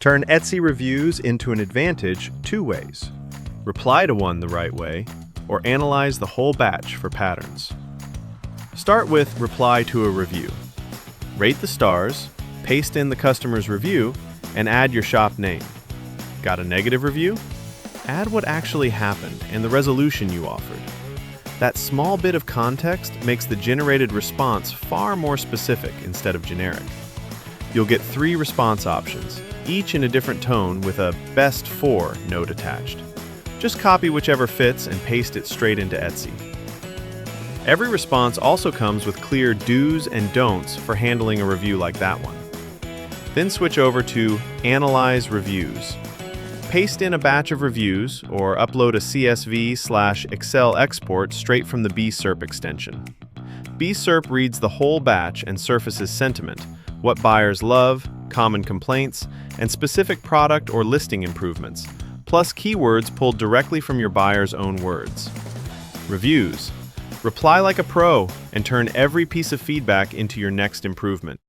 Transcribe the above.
Turn Etsy reviews into an advantage two ways. Reply to one the right way, or analyze the whole batch for patterns. Start with reply to a review. Rate the stars, paste in the customer's review, and add your shop name. Got a negative review? Add what actually happened and the resolution you offered. That small bit of context makes the generated response far more specific instead of generic. You'll get 3 response options, each in a different tone with a best for note attached. Just copy whichever fits and paste it straight into Etsy. Every response also comes with clear do's and don'ts for handling a review like that one. Then switch over to Analyze Reviews. Paste in a batch of reviews or upload a CSV/Excel export straight from the BeeSerp extension. BeeSerp reads the whole batch and surfaces sentiment, what buyers love, common complaints, and specific product or listing improvements, plus keywords pulled directly from your buyer's own words. Reviews. Reply like a pro and turn every piece of feedback into your next improvement.